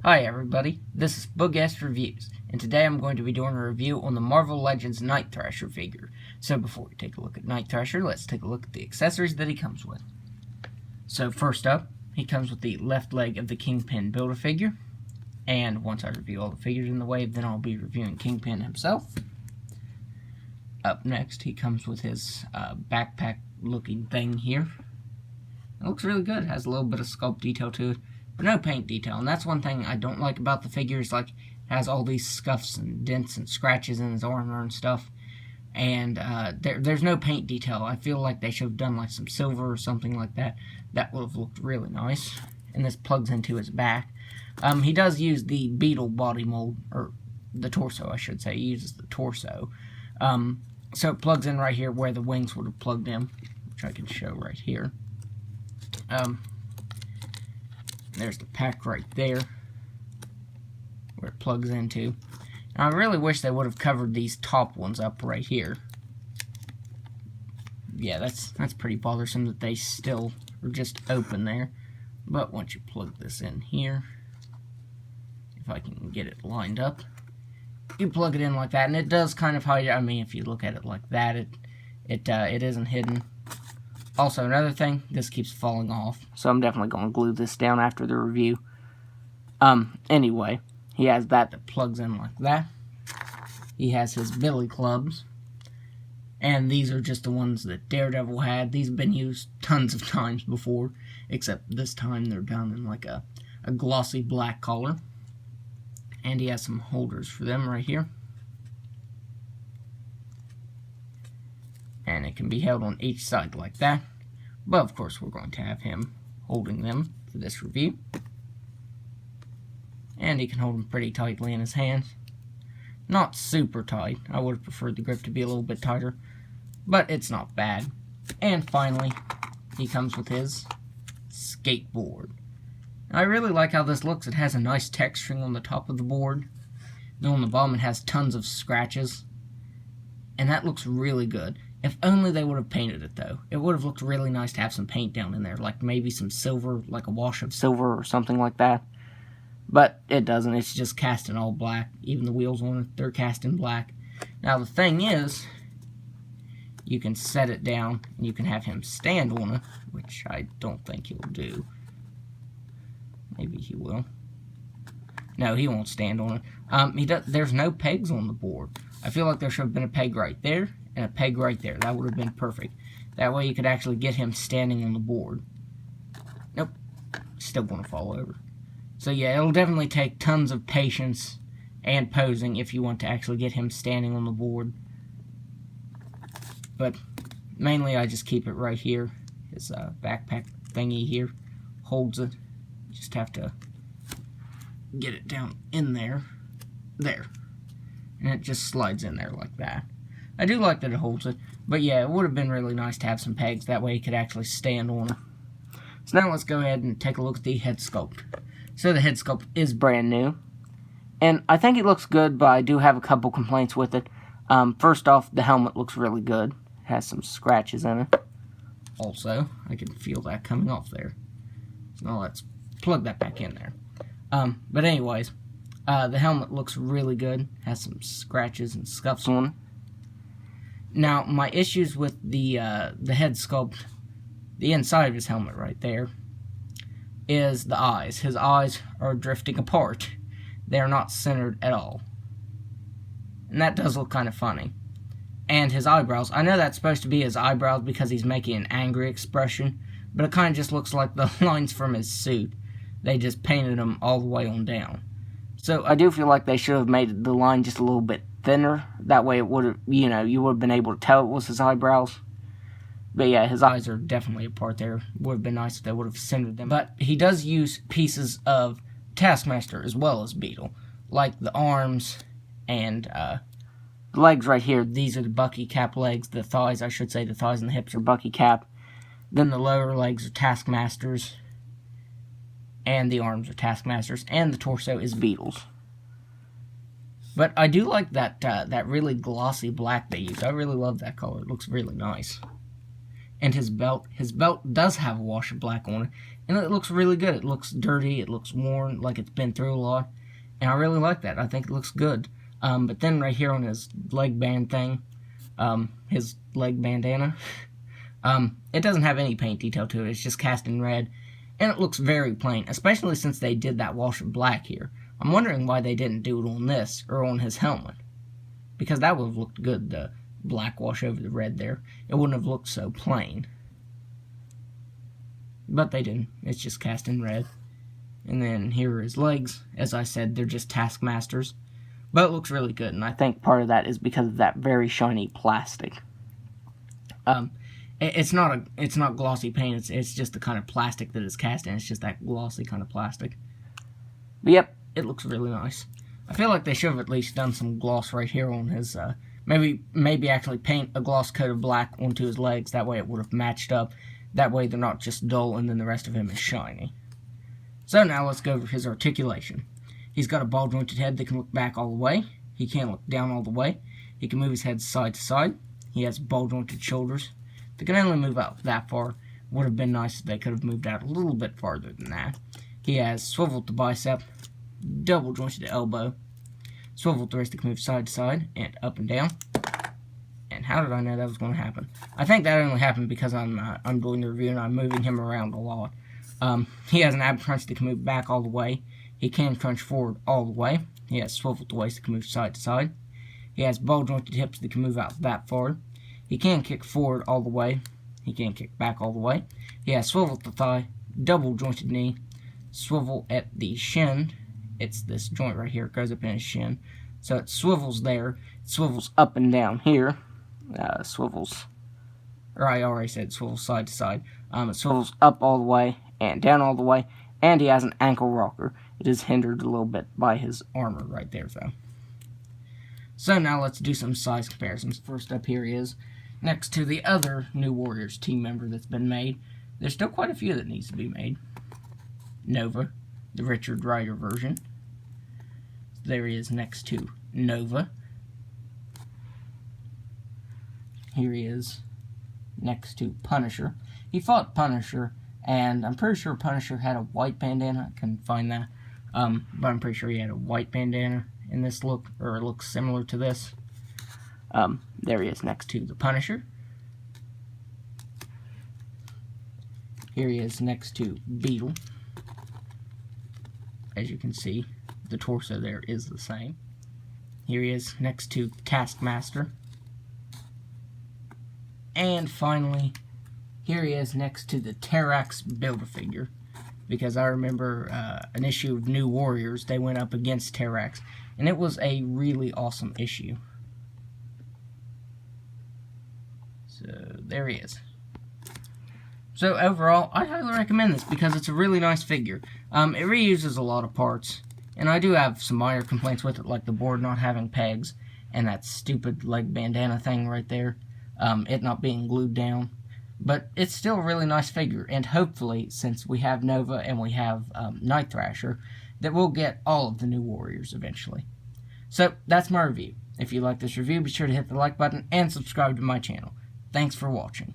Hi everybody, this is Boogast Reviews, and today I'm going to be doing a review on the Marvel Legends Night Thrasher figure. So before we take a look at Night Thrasher, let's take a look at the accessories that he comes with. So first up, he comes with the left leg of the Kingpin Build-A-Figure, and once I review all the figures in the wave, then I'll be reviewing Kingpin himself. Up next, he comes with his backpack looking thing here. It looks really good, it has a little bit of sculpt detail to it, but no paint detail, and that's one thing I don't like about the figures. Like, it has all these scuffs and dents and scratches in his armor and stuff, and there's no paint detail. I feel like they should have done like some silver or something like that. That would have looked really nice. And this plugs into his back. He does use the Beetle body mold, or the torso I should say. He uses the torso. So it plugs in right here where the wings would have plugged in, which I can show right here. There's the pack right there, where it plugs into. Now, I really wish they would have covered these top ones up right here. Yeah, that's pretty bothersome that they still are just open there. But once you plug this in here, if I can get it lined up, you plug it in like that, and it does kind of hide it. I mean, if you look at it like that, it isn't hidden. Also, another thing, this keeps falling off, so I'm definitely going to glue this down after the review. Anyway, he has that plugs in like that. He has his billy clubs, and these are just the ones that Daredevil had. These have been used tons of times before, except this time they're done in like a glossy black color. And he has some holders for them right here. And it can be held on each side like that. But of course we're going to have him holding them for this review. And he can hold them pretty tightly in his hands. Not super tight. I would have preferred the grip to be a little bit tighter, but it's not bad. And finally, he comes with his skateboard. I really like how this looks. It has a nice texturing on the top of the board. Then on the bottom it has tons of scratches. And that looks really good. If only they would have painted it, though. It would have looked really nice to have some paint down in there, like maybe some silver, like a wash of silver or something like that. But it doesn't. It's just cast in all black. Even the wheels on it, they're cast in black. Now, the thing is, you can set it down, and you can have him stand on it, which I don't think he'll do. Maybe he will. No, he won't stand on it. There's no pegs on the board. I feel like there should have been a peg right there and a peg right there. That would have been perfect. That way you could actually get him standing on the board. Nope. Still going to fall over. So yeah, it'll definitely take tons of patience and posing if you want to actually get him standing on the board. But mainly I just keep it right here. His backpack thingy here holds it. Just have to get it down in there. There. And it just slides in there like that. I do like that it holds it. But yeah, it would have been really nice to have some pegs. That way you could actually stand on it. So now let's go ahead and take a look at the head sculpt. So the head sculpt is brand new. And I think it looks good, but I do have a couple complaints with it. First off, the helmet looks really good. It has some scratches in it. Also, I can feel that coming off there. So now let's plug that back in there. But anyways, the helmet looks really good. Has some scratches and scuffs on it. Now, my issues with the head sculpt, the inside of his helmet right there, is the eyes. His eyes are drifting apart. They are not centered at all. And that does look kind of funny. And his eyebrows. I know that's supposed to be his eyebrows because he's making an angry expression, but it kind of just looks like the lines from his suit. They just painted them all the way on down. So I do feel like they should have made the line just a little bit thinner. That way it would have, you would have been able to tell it was his eyebrows. But yeah, his eyes are definitely apart there. Would have been nice if they would have centered them. But he does use pieces of Taskmaster as well as Beetle. Like the arms and the legs right here. These are the Bucky Cap legs. The thighs, I should say, the thighs and the hips are Bucky Cap. Then the lower legs are Taskmasters. And the arms are Taskmasters. And the torso is Beetle's. But I do like that really glossy black they use. I really love that color. It looks really nice. and his belt. His belt does have a wash of black on it, and it looks really good. It looks dirty, it looks worn, like it's been through a lot, and I really like that. I think it looks good. But then right here on his leg band thing, his leg bandana, it doesn't have any paint detail to it. It's just cast in red, and it looks very plain, especially since they did that wash of black here. I'm wondering why they didn't do it on this, or on his helmet, because that would have looked good, the black wash over the red there. It wouldn't have looked so plain. But they didn't. It's just cast in red. And then here are his legs. As I said, they're just Taskmasters. But it looks really good, and I think part of that is because of that very shiny plastic. It's not glossy paint. It's just the kind of plastic that is cast in. It's just that glossy kind of plastic. But yep, it looks really nice. I feel like they should have at least done some gloss right here on his, maybe actually paint a gloss coat of black onto his legs. That way it would have matched up. That way they're not just dull and then the rest of him is shiny. So now let's go over his articulation. He's got a ball jointed head that can look back all the way. He can't look down all the way. He can move his head side to side. He has ball jointed shoulders. They can only move out that far. Would have been nice if they could have moved out a little bit farther than that. He has swiveled the bicep, double jointed elbow, swiveled the wrist that can move side to side and up and down. And how did I know that was going to happen? I think that only happened because I'm doing the review and I'm moving him around a lot. He has an ab crunch that can move back all the way. He can crunch forward all the way. He has swiveled the waist that can move side to side. He has ball jointed hips that can move out that far. He can kick forward all the way. He can kick back all the way. He has swiveled the thigh, double jointed knee, swivel at the shin. It's this joint right here. It goes up in his shin. So it swivels there. It swivels up and down here. Swivels, or I already said swivels side to side. It swivels up all the way and down all the way. And he has an ankle rocker. It is hindered a little bit by his armor right there, though. So now let's do some size comparisons. First up here he is next to the other New Warriors team member that's been made. There's still quite a few that needs to be made. Nova, the Richard Rider version. There he is next to Nova. Here he is next to Punisher. He fought Punisher, and I'm pretty sure Punisher had a white bandana. I couldn't find that. But I'm pretty sure he had a white bandana in this look, or it looks similar to this. There he is next to the Punisher. Here he is next to Beetle. As you can see, the torso there is the same. Here he is next to Taskmaster. And finally, here he is next to the Terrax Build-A-Figure. Because I remember an issue of New Warriors, they went up against Terrax. And it was a really awesome issue. So, there he is. So, overall, I highly recommend this because it's a really nice figure. It reuses a lot of parts. And I do have some minor complaints with it, like the board not having pegs. And that stupid leg bandana thing right there. It not being glued down. But it's still a really nice figure, and hopefully, since we have Nova and we have Night Thrasher, that we'll get all of the New Warriors eventually. So, that's my review. If you like this review, be sure to hit the like button and subscribe to my channel. Thanks for watching.